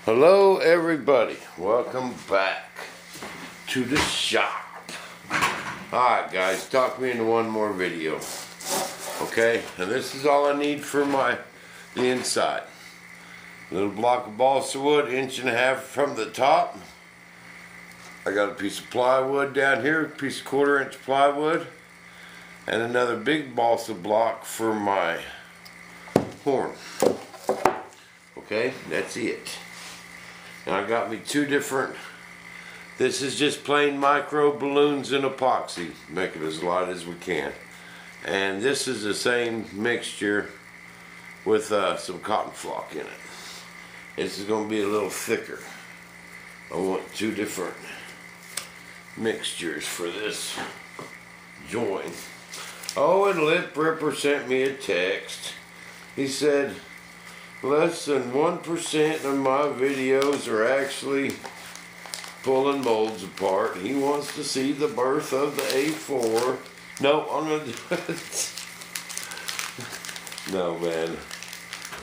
Hello everybody, welcome back to the shop. Alright guys, talk me into one more video. Okay, and this is all I need for the inside. Little block of balsa wood, 1.5 inches from the top. I got a piece of plywood down here, a piece of 1/4 inch plywood, and another big balsa block for my horn. Okay, that's it. Now I got me two different, this is just plain micro balloons and epoxy, make it as light as we can. And this is the same mixture with some cotton flock in it. This is going to be a little thicker. I want two different mixtures for this joint. Oh, and Lip Ripper sent me a text. He said, less than 1% of my videos are actually pulling molds apart. He wants to see the birth of the A-4. No, I'm gonna do it. No, man.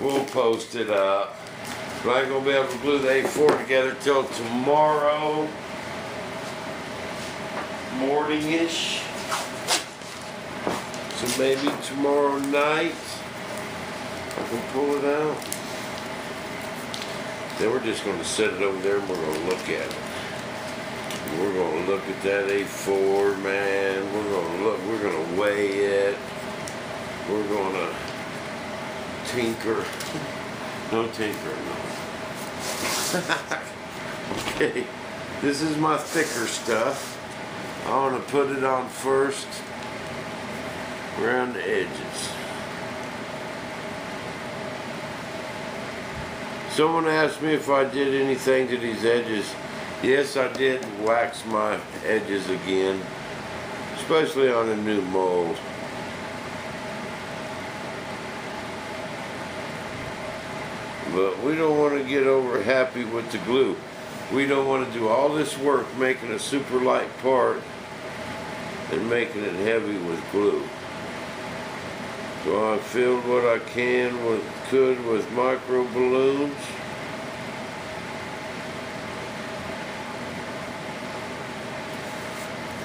We'll post it up. But I ain't gonna be able to glue the A-4 together till tomorrow morning-ish. So maybe tomorrow night I can pull it out. Then we're just going to set it over there and we're going to look at it. We're going to look at that A4, man. We're going to look, we're going to weigh it. We're going to tinker. No tinkering, no. Okay, this is my thicker stuff. I want to put it on first around the edges. Someone asked me if I did anything to these edges. Yes, I did wax my edges again, especially on a new mold. But we don't want to get over happy with the glue. We don't want to do all this work making a super light part and making it heavy with glue. So I filled what I could with micro balloons.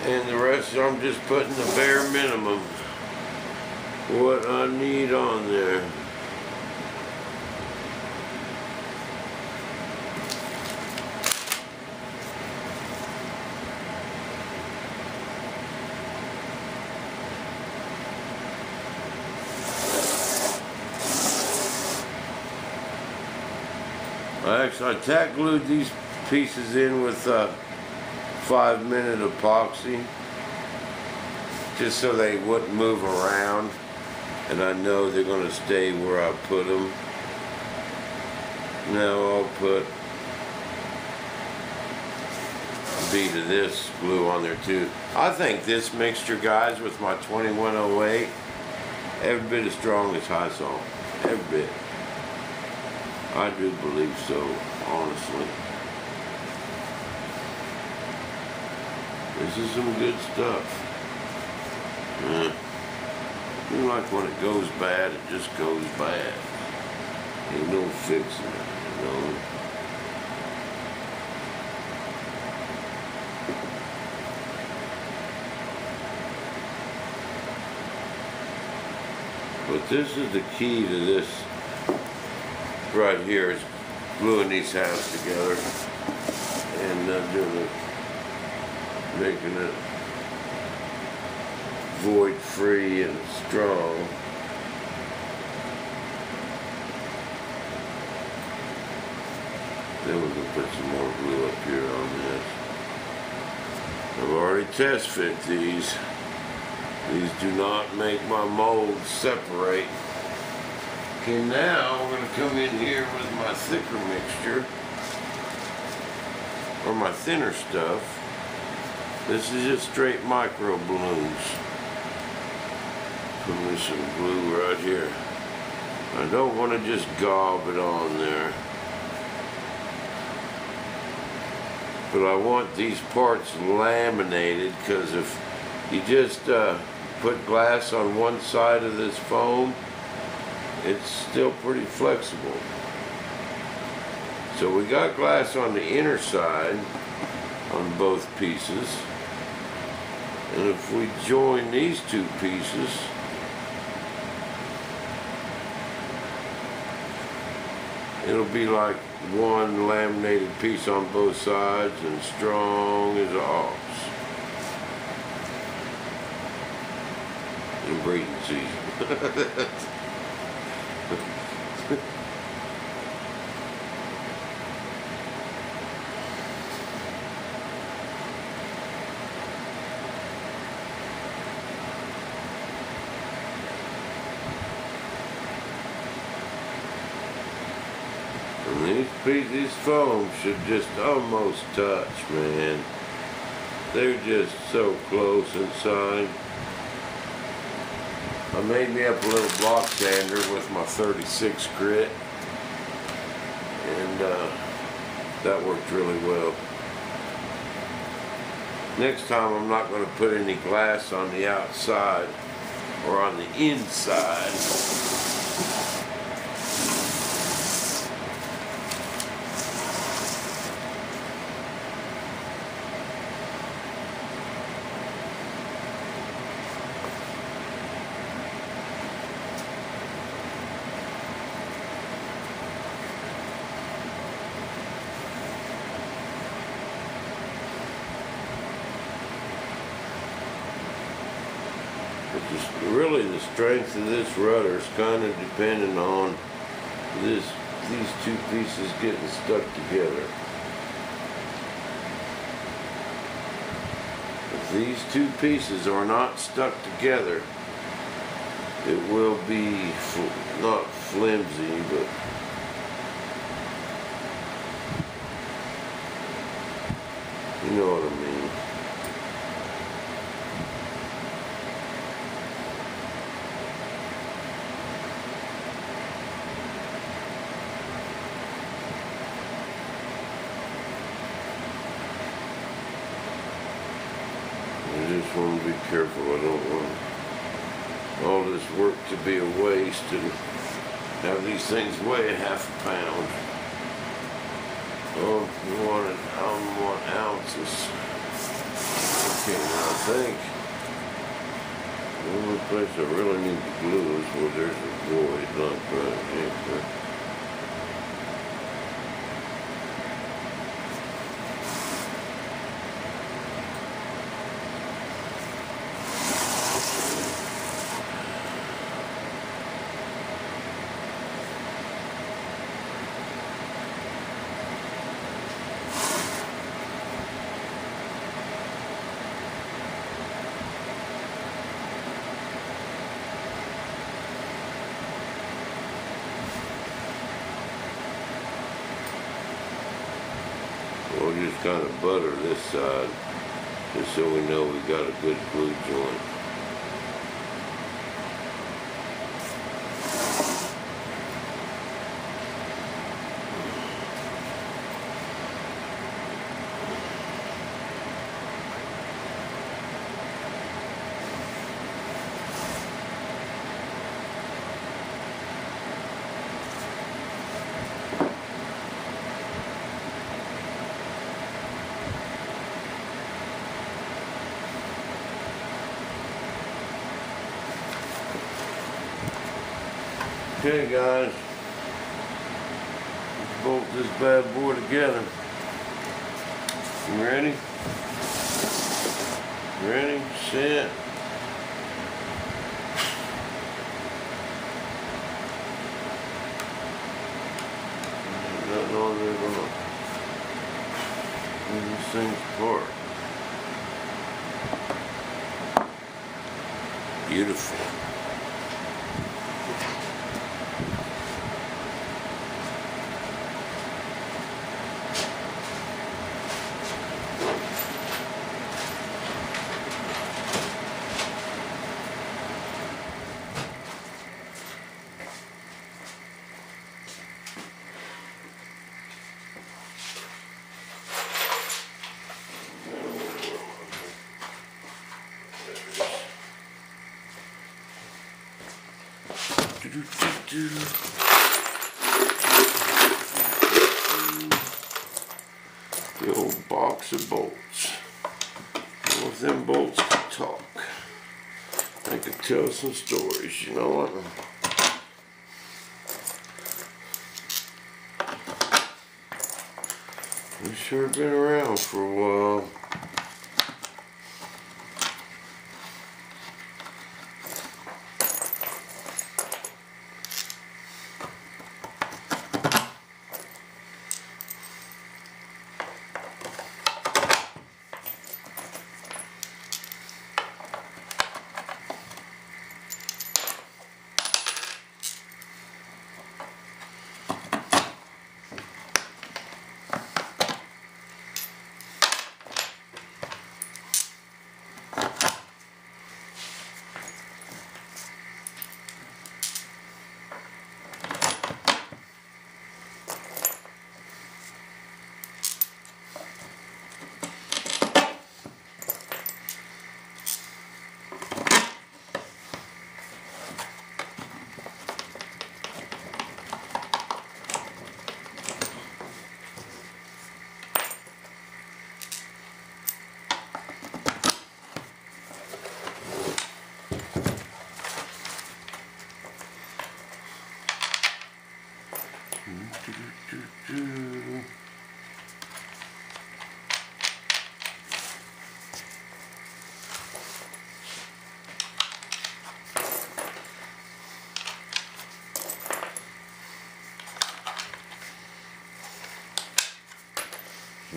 And the rest I'm just putting the bare minimum, what I need on there. I tack glued these pieces in with 5-minute epoxy just so they wouldn't move around, and I know they're going to stay where I put them. Now I'll put a bead of this glue on there too. I think this mixture, guys, with my 2108, every bit as strong as high salt. Every bit. I do believe so, honestly. This is some good stuff. You like when it goes bad, it just goes bad. Ain't no fixing it, you know. But this is the key to this right here, is gluing these halves together and making it void free and strong. Then we can put some more glue up here on this. I've already test fit these. These do not make my molds separate. Okay, now we're going to come in here with my thicker mixture, or my thinner stuff. This is just straight micro balloons. Put me some glue right here. I don't want to just gob it on there, but I want these parts laminated, because if you just put glass on one side of this foam, it's still pretty flexible. So we got glass on the inner side on both pieces. And if we join these two pieces, it'll be like one laminated piece on both sides and strong as an ox. In breeding season. And these foams should just almost touch, man. They're just so close inside. I made me up a little block sander with my 36 grit, and that worked really well. Next time I'm not going to put any glass on the outside or on the inside. Really, the strength of this rudder is kind of dependent on these two pieces getting stuck together. If these two pieces are not stuck together, it will be not flimsy, but you know what I mean. I just want to be careful. I don't want all this work to be a waste and have these things weigh half a pound. Oh, you want it, I don't want ounces. Okay, now I think the only place I really need to glue is where there's a void, like right here. We'll just kind of butter this side just so we know we got a good glue joint. Okay guys, let's bolt this bad boy together. You ready? Ready, set. Nothing on there gonna move these things apart. Beautiful. Do, do, do, do. The old box of bolts. Well, if them bolts could talk, I could tell some stories, you know what? They've sure been around for a while.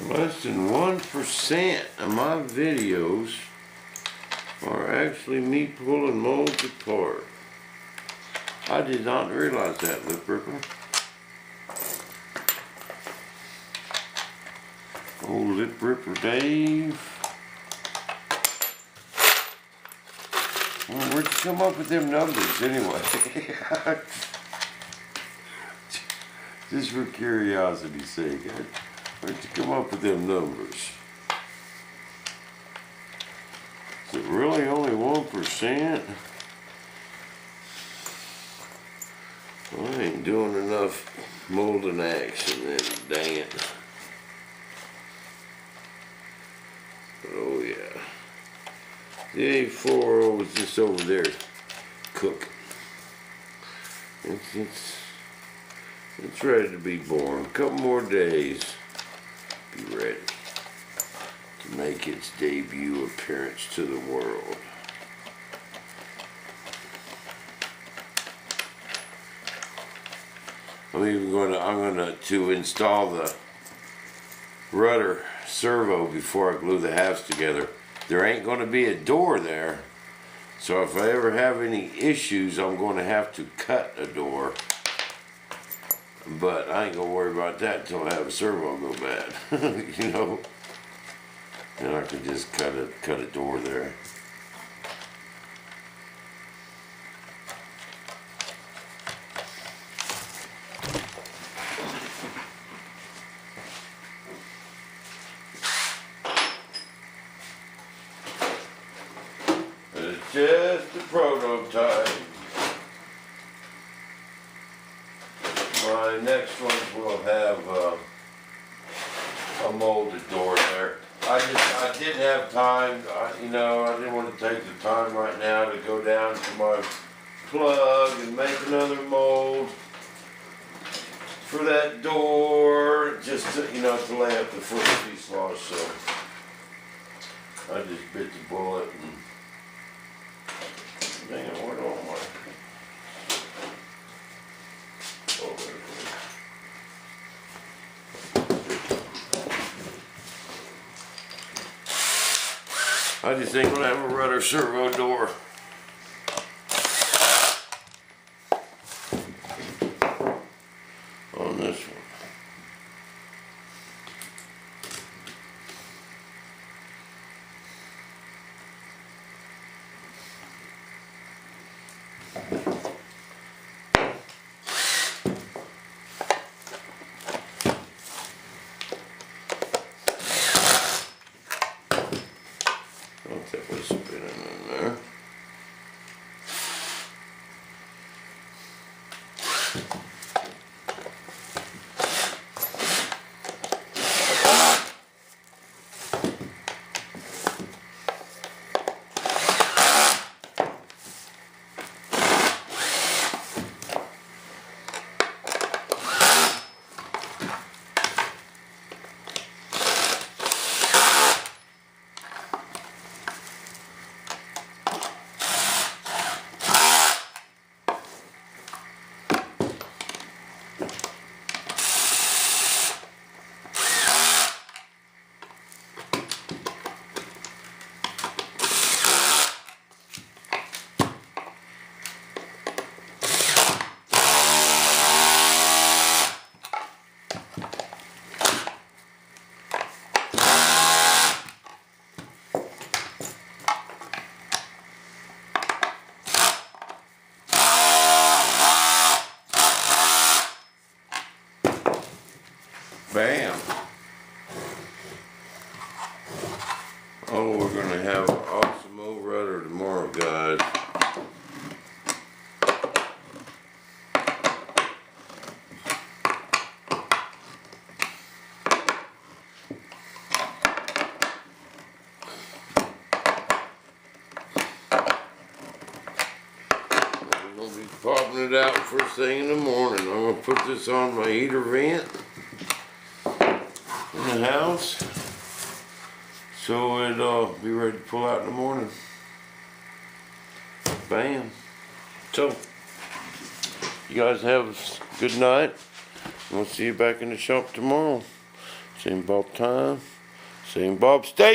Less than 1% of my videos are actually me pulling molds apart. I did not realize that, Lip Ripper. Old Lip Ripper Dave. Well, where'd you come up with them numbers anyway? Just for curiosity's sake. Where'd you come up with them numbers? Is it really only 1%? Well, I ain't doing enough molding action then, dang it. But oh yeah. The A-4 was just over there cooking. It's ready to be born. A couple more days. Be ready to make its debut appearance to the world. I'm going to install the rudder servo before I glue the halves together. There ain't going to be a door there, so if I ever have any issues, I'm going to have to cut a door. But I ain't gonna worry about that until I have a servo go bad, you know. And I can just cut a door there. But it's just a prototype. My next ones will have a molded door there. I didn't have time, you know, I didn't want to take the time right now to go down to my plug and make another mold for that door, just to, you know, to lay up the foot fuselage. So I just bit the bullet and dang it, where'd all my I just ain't gonna have a rudder servo door. On this one. That was spinning in there. Oh, we're gonna have an awesome old rudder tomorrow, guys. I'm gonna be popping it out first thing in the morning. I'm gonna put this on my heater vent in the house, so it'll be ready to pull out in the morning. Bam. So, you guys have a good night. We'll see you back in the shop tomorrow. Same Bob time, same Bob station.